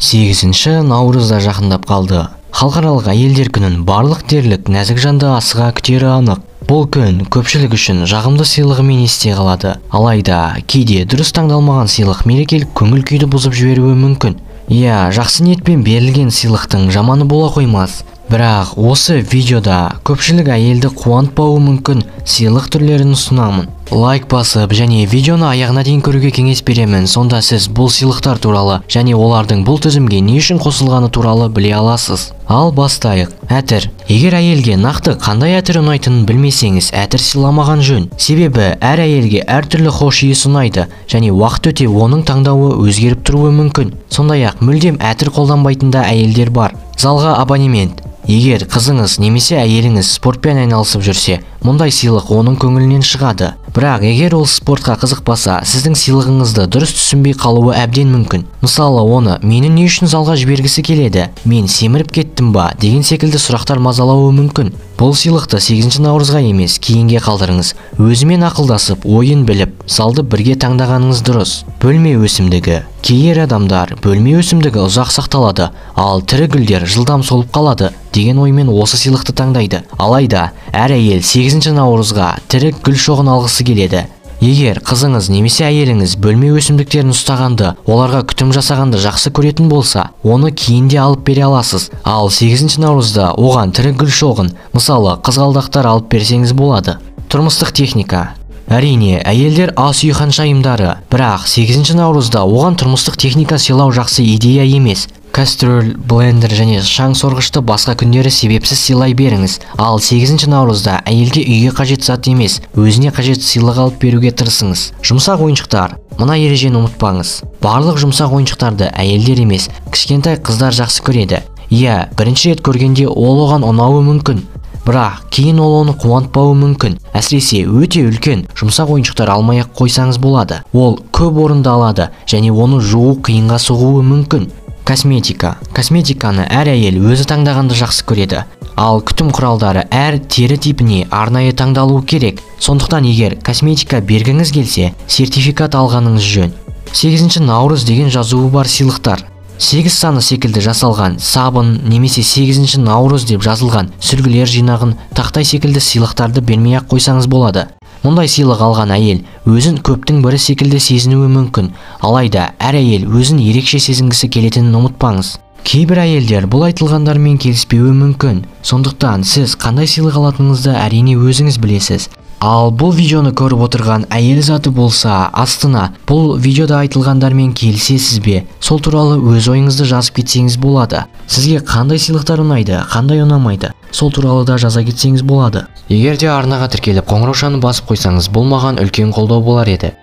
8 наурызда жақындап қалды. Халықаралық әйелдер күнін барлық дерлік нәзік жанды асыға күтері анық. Бұл күн көпшілік үшін жағымды сыйлығымен есте қалады. Алайда кейде дұрыс таңдалмаған сыйлық мерекелік көңіл күйді бұзып жіберуі мүмкін. Иә, жақсы ниетпен берілген сыйлықтың жаманы бола қоймас. Бірақ осы видеода көпшілік әйелді қуантпауы мүмкін сыйлық түрлерін ұсынамын. Лайк басып және видеоны аяғына дейін көруге кеңес беремін. Сонда сіз бұл сыйлықтар туралы және олардың бұл тізімге не үшін қосылғаны туралы біле аласыз. Ал бастайық. Әтір. Егер әйелге нақты қандай әтір ұнайтынын білмесеңіз, әтір сыйламаған жөн. Себебі әр әйелге әртүрлі хош иіс ұнайды және уақыт өте оның таңдауы өзгеріп тұруы мүмкін. Сондай-ақ мүлдем әтір қолданбайтын да әйелдер бар. Залға абонемент. Егер қызыңыз немесе әйеліңіз спортпен айналысып жүрсе, мұндай сыйлық оның көңілінен шығады. Бірақ егер ол спортқа қызықпаса, сіздің сыйлығыңызды дұрыс түсінбей қалуы әбден мүмкін. Мысалы, оны "Мені не үшін залға жібергісі келеді? Мен семіріп кеттім ба?" деген секілді сұрақтар мазалауы мүмкін. Бұл сыйлықты 8 наурызға емес, кейінге қалдырыңыз. Өзімен ақылдасып, ойын біліп, залды бірге таңдағаныңыз дұрыс. Бөлме өсімдігі. Кей ер адамдар бөлме өсімдігі ұзақ сақталады, ал тірі гүлдер жылдам солып қалады деген оймен осы сыйлықты таңдайды. Алайда әр әйел 8 наурызға тірі гүл шоғын алғысы келеді. Егер қызыңыз немесе әйеліңіз бөлме өсімдіктерін ұстағанды, оларға күтім жасағанды жақсы көретін болса, оны кейінде алып бере аласыз. Ал 8 наурызда оған тірі гүл шоғын, мысалы қызғалдақтар алып берсеңіз болады. Тұрмыстық техника. Әрине, әйелдер ас үй ханшайымдары, бірақ 8 наурызда оған тұрмыстық техника сыйлау жақсы идея емес. Кастрюль, блендер және шаң сорғышты басқа күндері себепсіз сыйлай беріңіз. Ал 8 наурызда әйелге үйге қажет зат емес, өзіне қажет сыйлық алып беруге тырысыңыз. Жұмсақ ойыншықтар. Мына ережені ұмытпаңыз. Барлық жұмсақ ойыншықтарды әйелдер емес, кішкентай қыздар жақсы көреді. Иә, бірінші рет көргенде ол оған ұнауы мүмкін. Бірақ кейін ол оны қуантпауы мүмкін. Әсіресе өте үлкен жұмсақ ойыншықтар алмай-ақ қойсаңыз болады. Ол көп орынды алады және оны жуу қиынға соғуы мүмкін. Косметика. Косметиканы әр әйел өзі таңдағанды жақсы көреді. Ал күтім құралдары әр тері типіне арнайы таңдалуы керек. Сондықтан егер косметика бергіңіз келсе, сертификат алғаныңыз жөн. 8 наурыз деген жазуы бар сыйлықтар. 8 саны секілді жасалған сабын немесе 8 наурыз деп жазылған сүлгілер жинағын, тақтай секілді сыйлықтарды бермей-ақ қойсаңыз болады. Мұндай сыйлық алған әйел өзін көптің бірі секілді сезінуі мүмкін. Алайда әр әйел өзін ерекше сезінгісі келетінін ұмытпаңыз. Кейбір әйелдер бұл айтылғандармен келіспеуі мүмкін. Сондықтан сіз қандай сыйлық алатыныңызды әрине өзіңіз білесіз. Ал бұл видеоны көріп отырған әйел заты болса, астына бұл видеода айтылғандармен келісесіз бе? Сол туралы өз ойыңызды жазып кетсеңіз болады. Сізге қандай сыйлықтар ұнайды, қандай ұнамайды? Сол туралы да жаза кетсеңіз болады. Егер де арнаға тіркеліп қоңыраушаны басып қойсаңыз, бұл маған үлкен қолдау болар еді.